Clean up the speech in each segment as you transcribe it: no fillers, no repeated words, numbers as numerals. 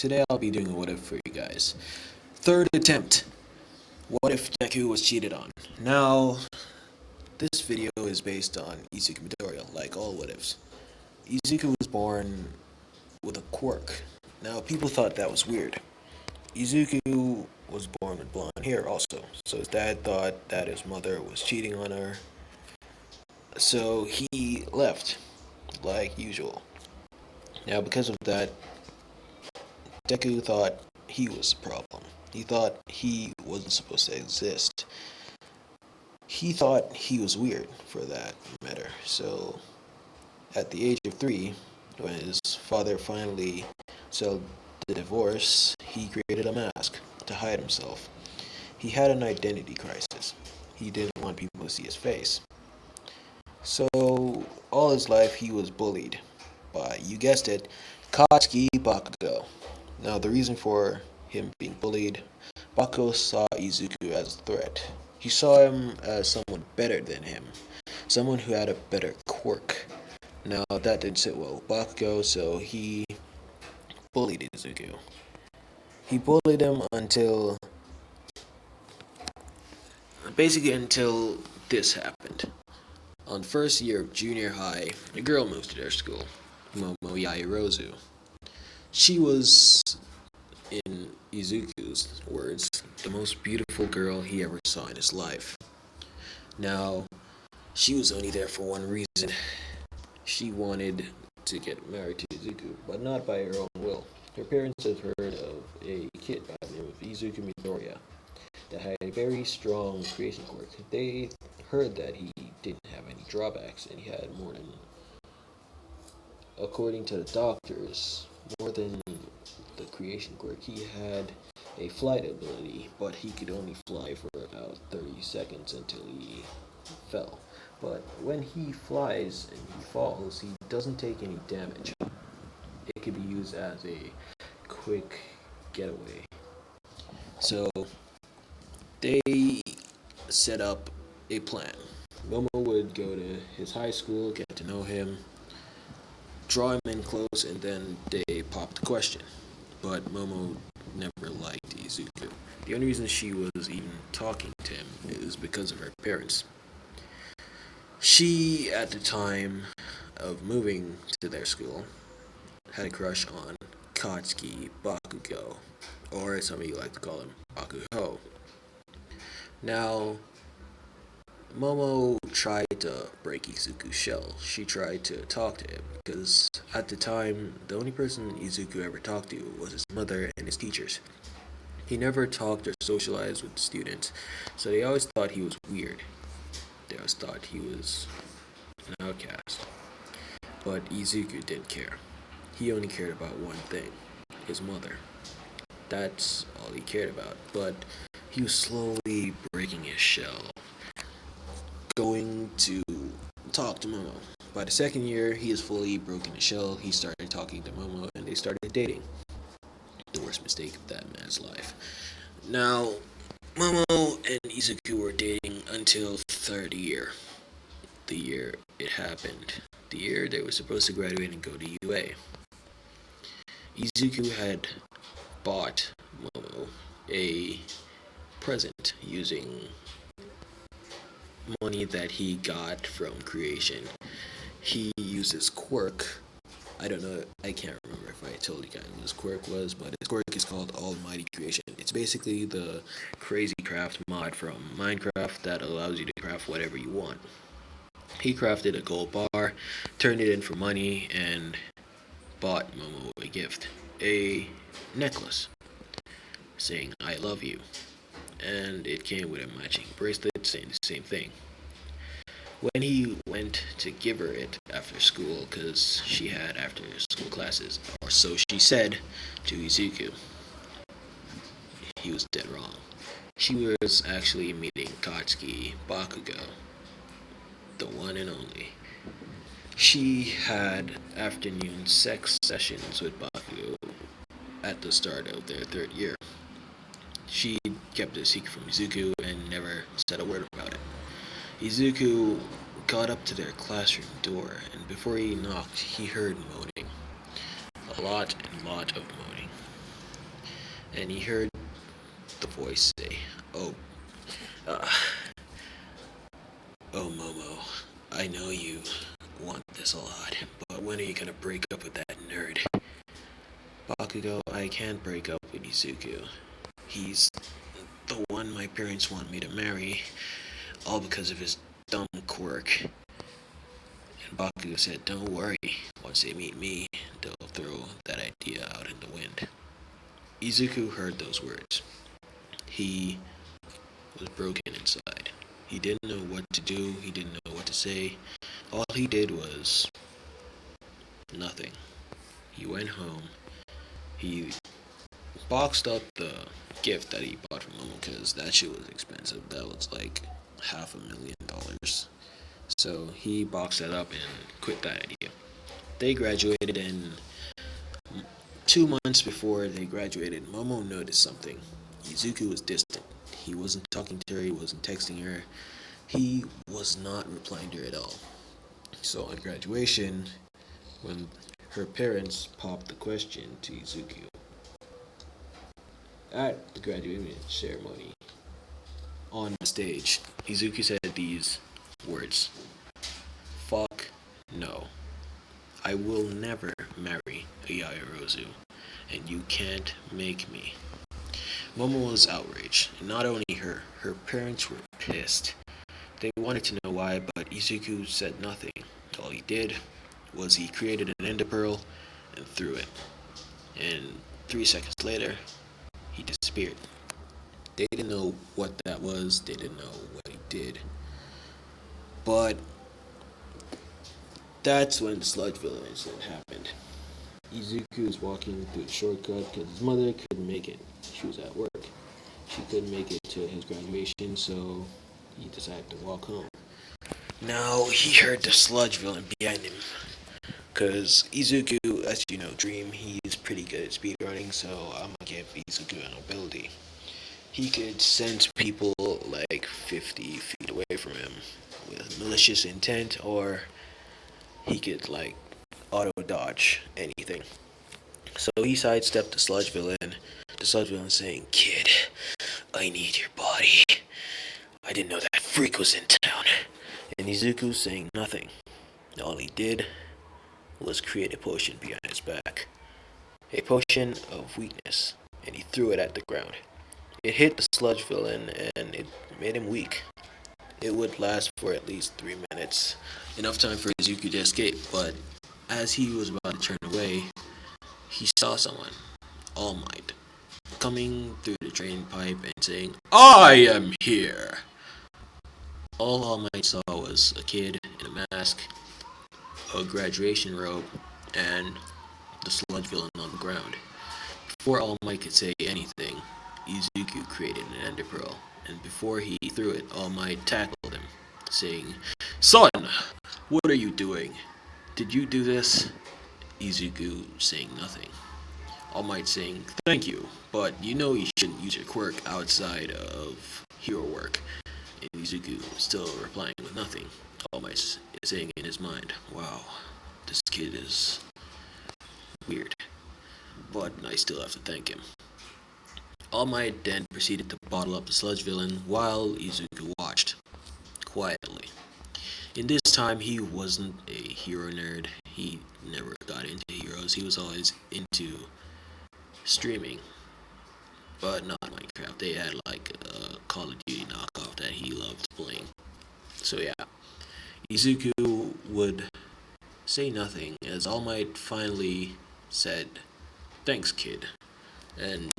Today I'll be doing a what if for you guys. Third attempt. What if Deku was cheated on? Now, this video is based on Izuku Midoriya, like all what ifs. Izuku was born with a quirk. Now, people thought that was weird. Izuku was born with blonde hair also, so his dad thought that his mother was cheating on her. So he left, like usual. Now, because of that, Deku thought he was the problem. He thought he wasn't supposed to exist. He thought he was weird for that matter. So, at the age of 3, when his father finally settled the divorce, he created a mask to hide himself. He had an identity crisis. He didn't want people to see his face. So, all his life he was bullied by, you guessed it, Katsuki Bakugo. Now, the reason for him being bullied, Bakugo saw Izuku as a threat. He saw him as someone better than him, someone who had a better quirk. Now, that didn't sit well with Bakugo, so he bullied Izuku. He bullied him until this happened. On first year of junior high, a girl moved to their school, Momo Yairozu. She was, in Izuku's words, the most beautiful girl he ever saw in his life. Now, she was only there for one reason. She wanted to get married to Izuku, but not by her own will. Her parents had heard of a kid by the name of Izuku Midoriya that had a very strong creation quirk. They heard that he didn't have any drawbacks and he had more than, according to the doctors, more than the creation quirk. He had a flight ability, but he could only fly for about 30 seconds until he fell. But when he flies and he falls, he doesn't take any damage. It could be used as a quick getaway. So they set up a plan. Momo would go to his high school, get to know him, draw him in close, and then they popped the question. But Momo never liked Izuku. The only reason she was even talking to him is because of her parents. She, at the time of moving to their school, had a crush on Katsuki Bakugo, or as some of you like to call him, Bakuho. Now, Momo tried to break Izuku's shell. She tried to talk to him, because at the time, the only person Izuku ever talked to was his mother and his teachers. He never talked or socialized with the students, so they always thought he was weird. They always thought he was an outcast. But Izuku didn't care. He only cared about one thing, his mother. That's all he cared about. But he was slowly breaking his shell, going to talk to Momo. By the second year, he is fully broken his shell. He started talking to Momo, and they started dating. The worst mistake of that man's life. Now, Momo and Izuku were dating until third year. The year it happened. The year they were supposed to graduate and go to UA. Izuku had bought Momo a present using money that he got from creation. He used his quirk. I don't know, I can't remember if I told you guys what his quirk was, but his quirk is called Almighty Creation. It's basically the crazy craft mod from Minecraft that allows you to craft whatever you want. He crafted a gold bar, turned it in for money, and bought Momo a gift. A necklace saying, "I love you." And it came with a matching bracelet saying the same thing. When he went to give her it after school, because she had after school classes, or so she said to Izuku, he was dead wrong. She was actually meeting Katsuki Bakugo, the one and only. She had afternoon sex sessions with Bakugo at the start of their third year. She kept it a secret from Izuku and never said a word about it. Izuku got up to their classroom door, and before he knocked, he heard moaning. A lot of moaning. and he heard the voice say, "Oh, uh, oh Momo, I know you want this a lot, but when are you gonna break up with that nerd?" Bakugo, I can't break up with Izuku. He's the one my parents want me to marry, all because of his dumb quirk. And Bakugo said, "Don't worry, once they meet me, they'll throw that idea out in the wind." Izuku heard those words. He was broken inside. He didn't know what to do, he didn't know what to say. All he did was nothing. He went home. He boxed up the gift that he bought from Momo because that shit was expensive. That was like $500,000. So he boxed it up and quit that idea. They graduated, and 2 months before they graduated, Momo noticed something. Izuku was distant. He wasn't talking to her, he wasn't texting her, he was not replying to her at all. So on graduation, when her parents popped the question to Izuku at the graduation ceremony, on the stage, Izuku said these words: "Fuck no. I will never marry a Yaoyorozu, and you can't make me." Momo was outraged. And not only her, her parents were pissed. They wanted to know why, but Izuku said nothing. All he did was he created an ender pearl and threw it. And 3 seconds later, he disappeared. They didn't know what that was, they didn't know what he did. But that's when the Sludgeville incident happened. Izuku was walking through the shortcut because his mother couldn't make it. She was at work. She couldn't make it to his graduation, so he decided to walk home. Now he heard the sludge villain behind him. Because Izuku, as you know, Dream, he's pretty good at speedrunning, so I'm gonna give Izuku an ability. He could sense people like 50 feet away from him with malicious intent, or he could like auto dodge anything. So he sidestepped the sludge villain saying, "Kid, I need your body. I didn't know that freak was in town." And Izuku saying nothing. All he did was create a potion behind his back. A potion of weakness, and he threw it at the ground. It hit the sludge villain and it made him weak. It would last for at least 3 minutes, enough time for Izuku to escape, but as he was about to turn away, he saw someone, All Might, coming through the drain pipe and saying, "I am here!" All Might saw was a kid in a mask, a graduation robe, and the sludge villain on the ground. Before All Might could say anything, Izuku created an ender pearl, and before he threw it, All Might tackled him, saying, "Son, what are you doing? Did you do this?" Izuku saying nothing. All Might saying, "Thank you, but you know you shouldn't use your quirk outside of hero work." And Izuku still replying with nothing. All Might saying in his mind, "Wow, this kid is weird, but I still have to thank him." All Might then proceeded to bottle up the sludge villain while Izuku watched, quietly. In this time, he wasn't a hero nerd. He never got into heroes. He was always into streaming, but not Minecraft. They had like a Call of Duty knockoff that he loved playing. So yeah, Izuku would say nothing as All Might finally said, "Thanks, kid, and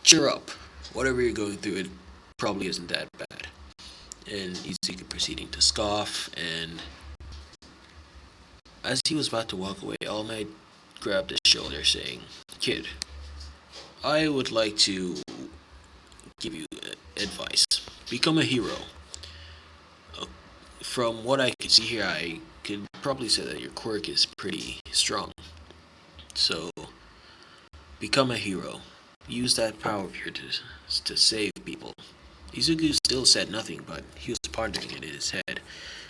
cheer up. Whatever you're going through, it probably isn't that bad." And Izuku proceeding to scoff, and as he was about to walk away, All Might grabbed his shoulder, saying, "Kid, I would like to give you advice. Become a hero. Uh, from what I could see here, I could probably say that your quirk is pretty strong. So, become a hero. Use that power of yours to save people." Izuku still said nothing, but he was pondering it in his head,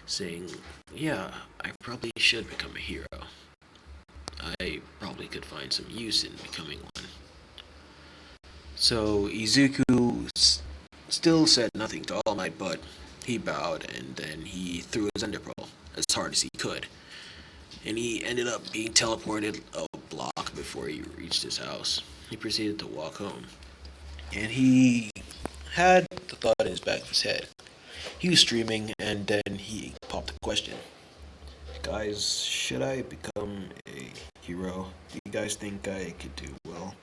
saying, "Yeah, I probably should become a hero. I probably could find some use in becoming one." So Izuku still said nothing to All Might, but he bowed and then he threw his Ender Pearl as hard as he could. And he ended up being teleported a block before he reached his house. He proceeded to walk home. And he had the thought in his back of his head. He was streaming and then he popped the question. Guys, should I become a hero? Do you guys think I could do well?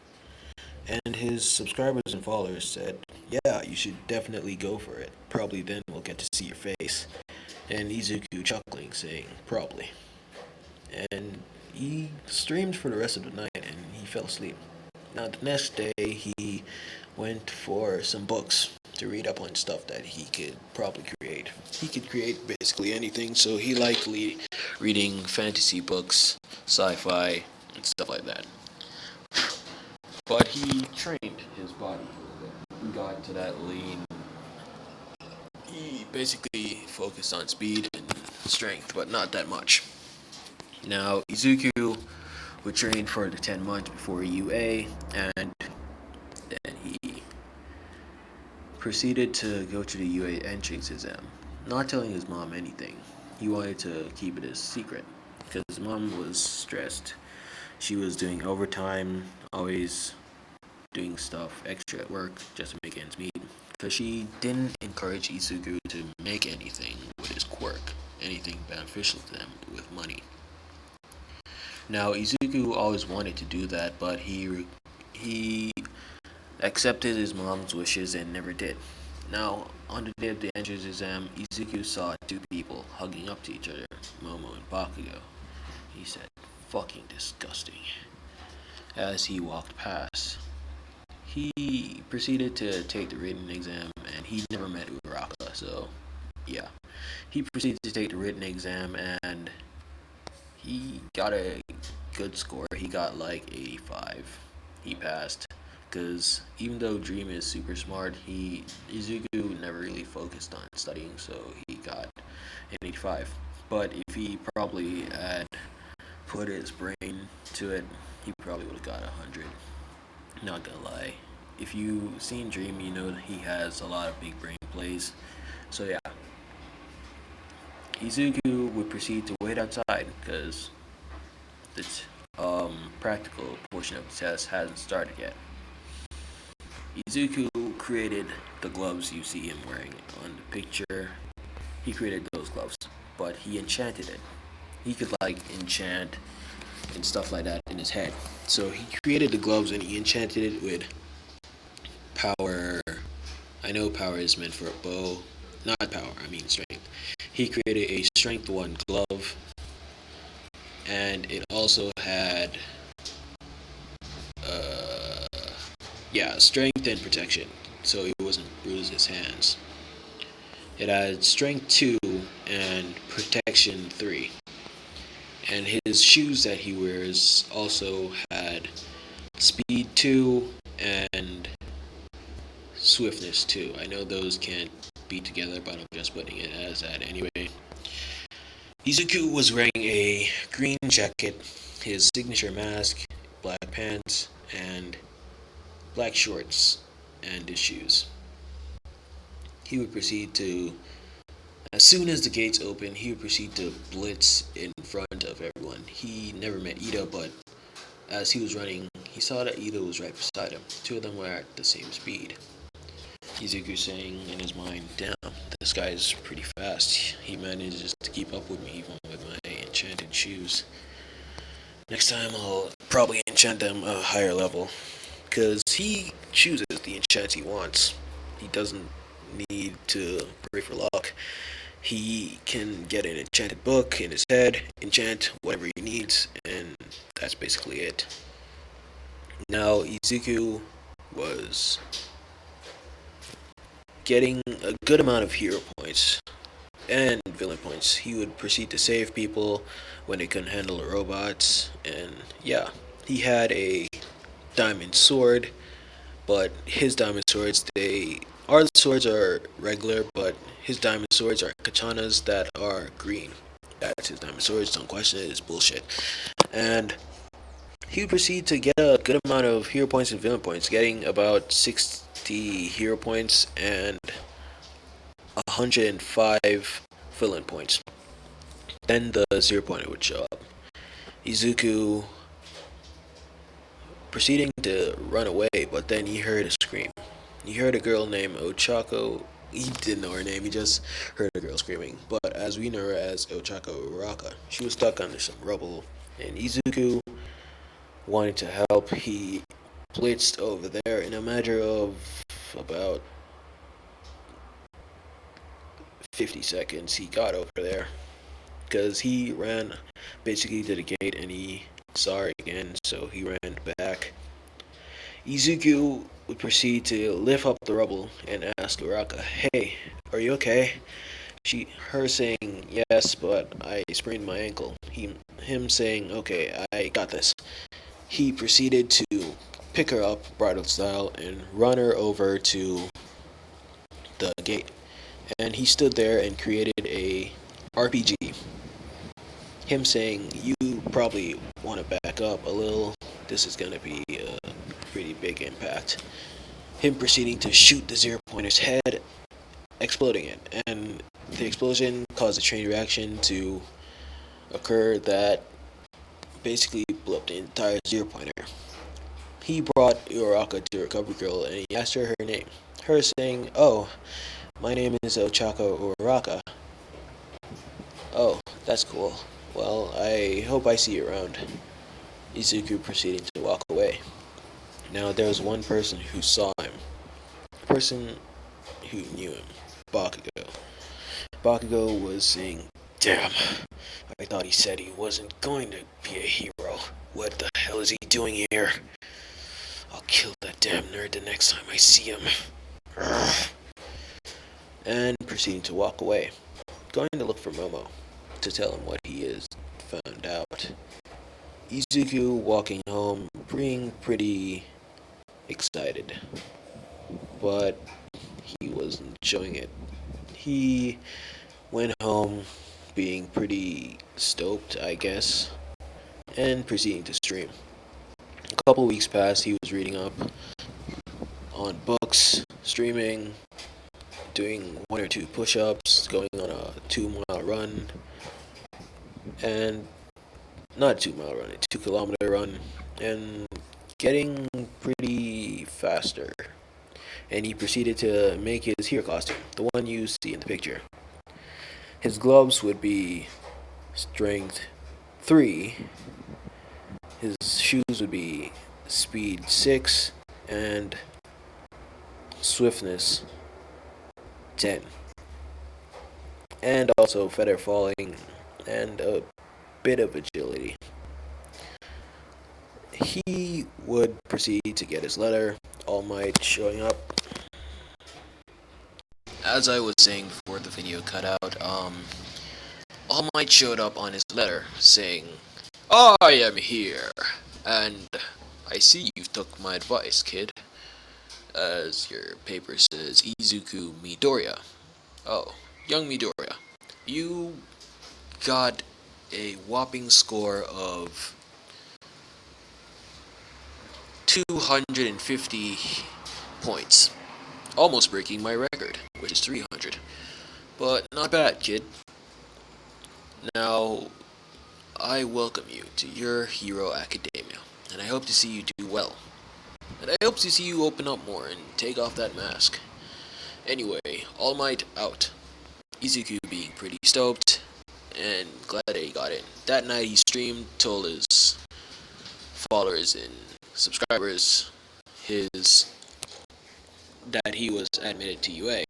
And his subscribers and followers said, yeah, you should definitely go for it. Probably then we'll get to see your face. And Izuku chuckling, saying, probably. And he streamed for the rest of the night and he fell asleep. Now, the next day, he went for some books to read up on stuff that he could probably create. He could create basically anything, so he likely reading fantasy books, sci-fi, and stuff like that. But he trained his body a little bit. He got to that lean. He basically focused on speed and strength, but not that much. Now, Izuku would train for the 10 months before UA, and then he proceeded to go to the UA entrance exam, not telling his mom anything. He wanted to keep it a secret, because his mom was stressed. She was doing overtime, always doing stuff extra at work just to make ends meet, because she didn't encourage Izuku to make anything with his quirk, anything beneficial to them with money. Now, Izuku always wanted to do that, but he accepted his mom's wishes and never did. Now, on the day of the entrance exam, Izuku saw two people hugging up to each other, Momo and Bakugo. He said, fucking disgusting, as he walked past. He proceeded to take the written exam, and he never met Uraraka, so yeah. He proceeded to take the written exam, and he got a good score. He got like 85. He passed. Because even though Dream is super smart, Izuku never really focused on studying, so he got an 85. But if he probably had put his brain to it, he probably would have got 100. Not gonna lie. If you've seen Dream, you know that he has a lot of big brain plays. So yeah. Izuku would proceed to wait outside because the practical portion of the test hasn't started yet. Izuku created the gloves you see him wearing on the picture. He created those gloves, but he enchanted it. He could like enchant and stuff like that in his head. So he created the gloves and he enchanted it with power. I know power is meant for a bow. Not power, I mean strength. He created a strength 1 glove, and it also had strength and protection, so he wasn't bruise his hands. It had strength 2 and protection 3. And his shoes that he wears also had speed 2 and swiftness 2. I know those can't be together, but I'm just putting it as that anyway. Izuku was wearing a green jacket, his signature mask, black pants, and black shorts, and his shoes. He would proceed to, as soon as the gates opened, he would proceed to blitz in front of everyone. He never met Ida, but as he was running, he saw that Ida was right beside him. Two of them were at the same speed. Izuku saying in his mind, damn, this guy's pretty fast. He manages to keep up with me even with my enchanted shoes. Next time I'll probably enchant them a higher level, because he chooses the enchants he wants. He doesn't need to pray for luck. He can get an enchanted book in his head, enchant whatever he needs, and that's basically it. Now, Izuku was getting a good amount of hero points and villain points. He would proceed to save people when they couldn't handle the robots, and yeah, he had a diamond sword, but his diamond swords, our swords are regular, but his diamond swords are katanas that are green. That's his diamond swords, don't question it, it's bullshit. And He would proceed to get a good amount of hero points and villain points, getting about 60 hero points and 105 villain points. Then the 0 pointer would show up. Izuku proceeding to run away, but then he heard a scream. He heard a girl named Ochako. He didn't know her name, he just heard a girl screaming. But as we know her as Ochako Uraka, she was stuck under some rubble, and Izuku wanted to help. He blitzed over there in a matter of about 50 seconds. He got over there because he ran basically to the gate and he saw her again, so he ran back. Izuku would proceed to lift up the rubble and ask Uraka, "Hey, are you okay?" Her saying, "Yes, but I sprained my ankle." Him saying, "Okay, I got this." He proceeded to pick her up, bridal style, and run her over to the gate. And he stood there and created a RPG. Him saying, "You probably want to back up a little. This is going to be a pretty big impact." Him proceeding to shoot the 0 pointer's head, exploding it. And the explosion caused a chain reaction to occur that basically blew up the entire 0 pointer. He brought Uraka to Recovery Girl and he asked her her name. Her saying, "Oh, my name is Ochako Uraka." "Oh, that's cool. Well, I hope I see you around." Izuku proceeding to walk away. Now there was one person who saw him. A person who knew him. Bakugo. Bakugo was saying, "Damn, I thought he said he wasn't going to be a hero. What the hell is he doing here? I'll kill that damn nerd the next time I see him." And proceeding to walk away, going to look for Momo to tell him what he has found out. Izuku walking home, being pretty excited, but he wasn't showing it. He went home being pretty stoked, I guess, and proceeding to stream. A couple weeks passed, he was reading up on books, streaming, doing 1 or 2 push-ups, going on a 2-mile run, and not a 2-mile run, a 2-kilometer run, and getting pretty faster. And he proceeded to make his hero costume, the one you see in the picture. His gloves would be strength 3, his shoes would be speed 6, and swiftness 10. And also feather falling and a bit of agility. He would proceed to get his letter, All Might showing up. As I was saying before the video cut out, All Might showed up on his letter saying, "I am here, and I see you took my advice, kid. As your paper says, Izuku Midoriya. Oh, young Midoriya. You got a whopping score of 250 points. Almost breaking my record, which is 300. But not bad, kid. Now, I welcome you to your Hero Academia, and I hope to see you do well. And I hope to see you open up more and take off that mask. Anyway, All Might out." Izuku being pretty stoked and glad that he got in. That night he streamed, told his followers and subscribers his that he was admitted to UA,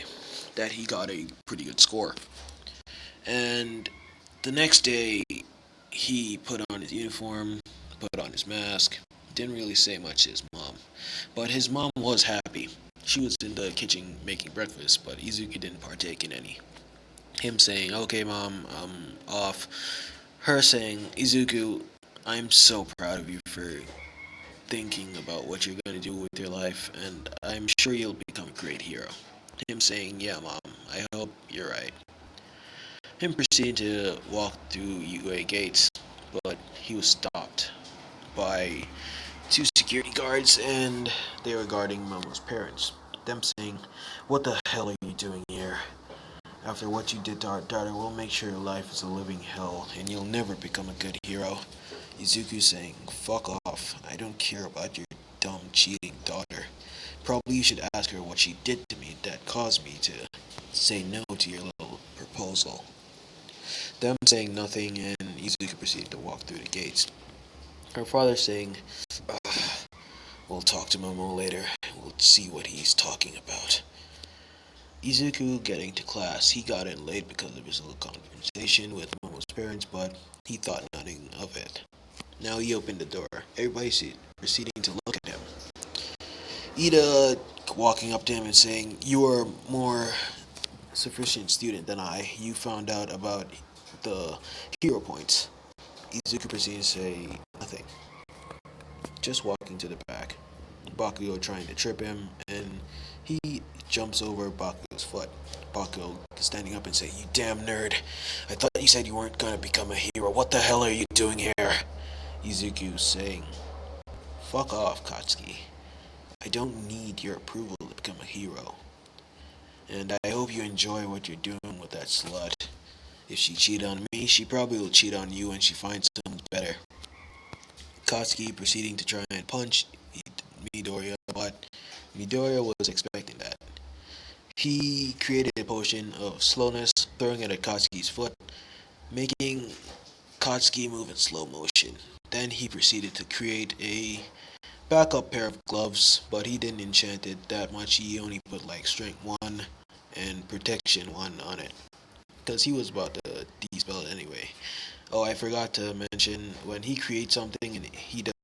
that he got a pretty good score. And the next day he put on his uniform, put on his mask, didn't really say much to his mom. But his mom was happy. She was in the kitchen making breakfast, but Izuku didn't partake in any. Him saying, "Okay, mom, I'm off." Her saying, "Izuku, I'm so proud of you for thinking about what you're going to do with your life, and I'm sure you'll become a great hero." Him saying, "Yeah, mom, I hope you're right." Him proceeding to walk through UA gates, but he was stopped by two security guards, and they were guarding Momo's parents. Them saying, "What the hell are you doing here? After what you did to our daughter, we'll make sure your life is a living hell, and you'll never become a good hero." Izuku saying, "Fuck off. I don't care about your dumb, cheating daughter. Probably you should ask her what she did to me that caused me to say no to your little proposal." Them saying nothing, and Izuku proceeded to walk through the gates. Her father saying, "We'll talk to Momo later. We'll see what he's talking about." Izuku getting to class. He got in late because of his little conversation with Momo's parents, but he thought nothing of it. Now he opened the door. Everybody proceeding to look at him. Ida walking up to him and saying, "You are more sufficient student than I. You found out about the hero points." Izuku proceeded to say nothing, just walking to the back. Bakugo trying to trip him, and he jumps over Bakugo's foot. Bakugo standing up and saying, "You damn nerd. I thought you said you weren't gonna become a hero. What the hell are you doing here?" Izuku saying, "Fuck off, Katsuki. I don't need your approval to become a hero. And I hope you enjoy what you're doing with that slut. If she cheated on me, she probably will cheat on you when she finds someone better." Katsuki proceeding to try and punch Midoriya, but Midoriya was expecting that. He created a potion of slowness, throwing it at Katsuki's foot, making Katsuki move in slow motion. Then he proceeded to create a backup pair of gloves, but he didn't enchant it that much. He only put like strength 1 and protection 1 on it, because he was about to dispel it anyway. Oh, I forgot to mention, when he creates something and he does.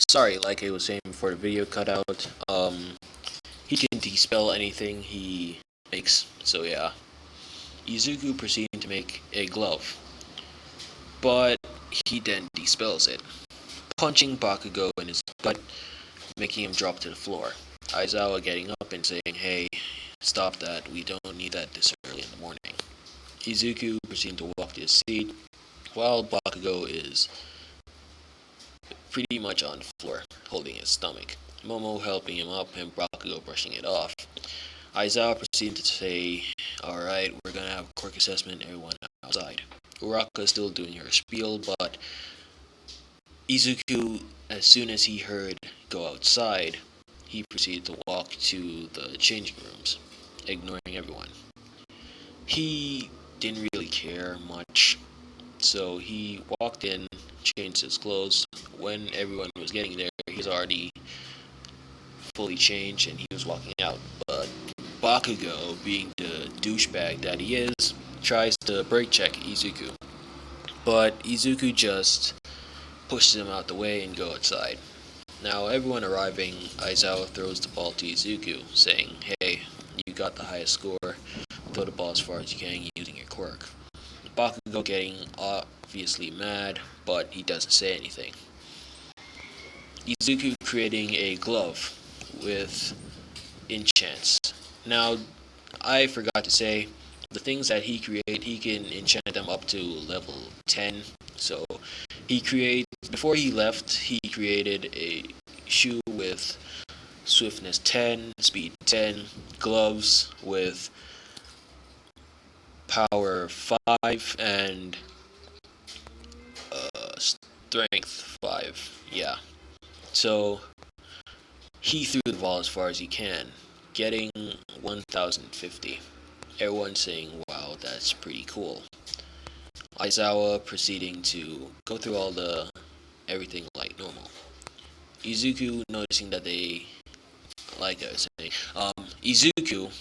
Sorry, like I was saying before the video cut out, he can dispel anything he makes, so yeah. Izuku proceeding to make a glove, but he then dispels it, punching Bakugo in his gut, making him drop to the floor. Aizawa getting up and saying, "Hey, stop that, we don't need that this early in the morning." Izuku proceeding to walk to his seat, while Bakugo is pretty much on the floor, holding his stomach. Momo helping him up and Bakugo brushing it off. Aizawa proceeded to say, "Alright, we're gonna have a quirk assessment, everyone outside." Uraka is still doing her spiel, but Izuku, as soon as he heard "go outside," he proceeded to walk to the changing rooms, ignoring everyone. He didn't really care much, so he walked in, changed his clothes. When everyone was getting there, he was already fully changed and he was walking out. But Bakugo, being the douchebag that he is, tries to brake check Izuku. But Izuku just pushes him out the way and go outside. Now, everyone arriving, Aizawa throws the ball to Izuku, saying, "Hey, you got the highest score. Throw the ball as far as you can using your quirk." Bakugo getting obviously mad, but he doesn't say anything. Izuku creating a glove with enchants. Now, I forgot to say, the things that he created, he can enchant them up to level 10. So, before he left, he created a shoe with swiftness 10, speed 10, gloves with power 5, and strength 5. Yeah. So, he threw the ball as far as he can, getting 1050. Everyone saying, "Wow, that's pretty cool." Aizawa proceeding to go through everything like normal. Izuku noticing that they, like I was saying, Izuku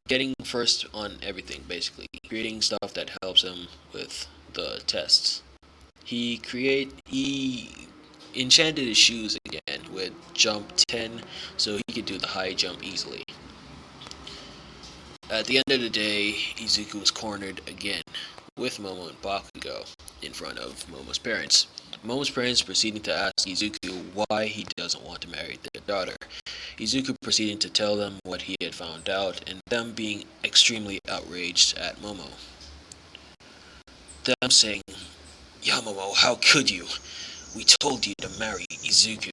getting first on everything, basically creating stuff that helps him with the tests. He enchanted his shoes again with jump 10, so he could do the high jump easily. At the end of the day, Izuku was cornered again, with Momo and Bakugo in front of Momo's parents. Momo's parents proceeding to ask Izuku why he doesn't want to marry their daughter. Izuku proceeding to tell them what he had found out, and them being extremely outraged at Momo. Them saying, "Yeah, Momo, how could you? We told you to marry Izuku.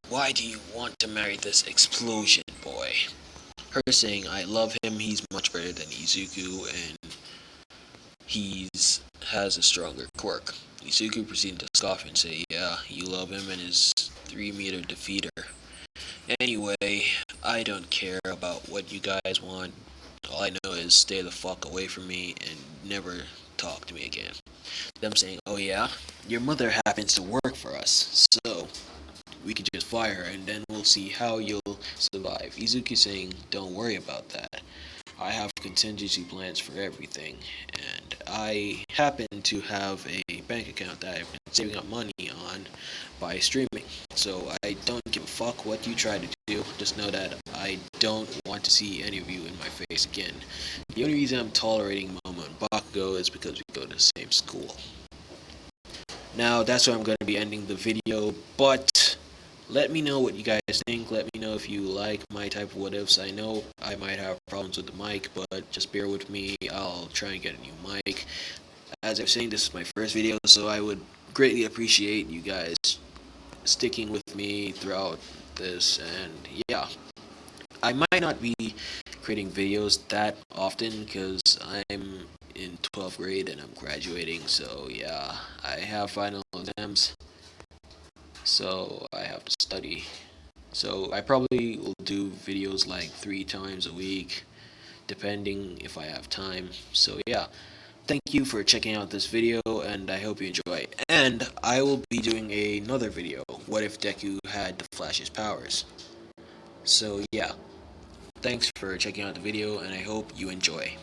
Why do you want to marry this explosion boy? Her saying, I love him, he's much better than Izuku, and he's has a stronger quirk. Izuku proceeded to scoff and say, yeah, you love him and his 3-meter defeater. Anyway, I don't care about what you guys want. All I know is stay the fuck away from me and never talk to me again. Them saying, oh yeah, your mother happens to work for us, so we could just fire her and then we'll see how you'll survive. Izuku saying, don't worry about that. I have contingency plans for everything, and I happen to have a bank account that I've been saving up money on by streaming. So I don't give a fuck what you try to do. Just know that I don't want to see any of you in my face again. The only reason I'm tolerating Momo and Bakugo is because we go to the same school. Now that's where I'm going to be ending the video, but let me know what you guys think. Let me know if you like my type of what ifs. I know I might have problems with the mic, but just bear with me. I'll try and get a new mic. As I was saying, this is my first video, so I would greatly appreciate you guys sticking with me throughout this. And yeah, I might not be creating videos that often because I'm in 12th grade and I'm graduating. So yeah, I have final exams, so I have to study. So I probably will do videos like 3 times a week, depending if I have time. So yeah, thank you for checking out this video, and I hope you enjoy. And I will be doing another video, what if Deku had the Flash's powers? So yeah, thanks for checking out the video, and I hope you enjoy.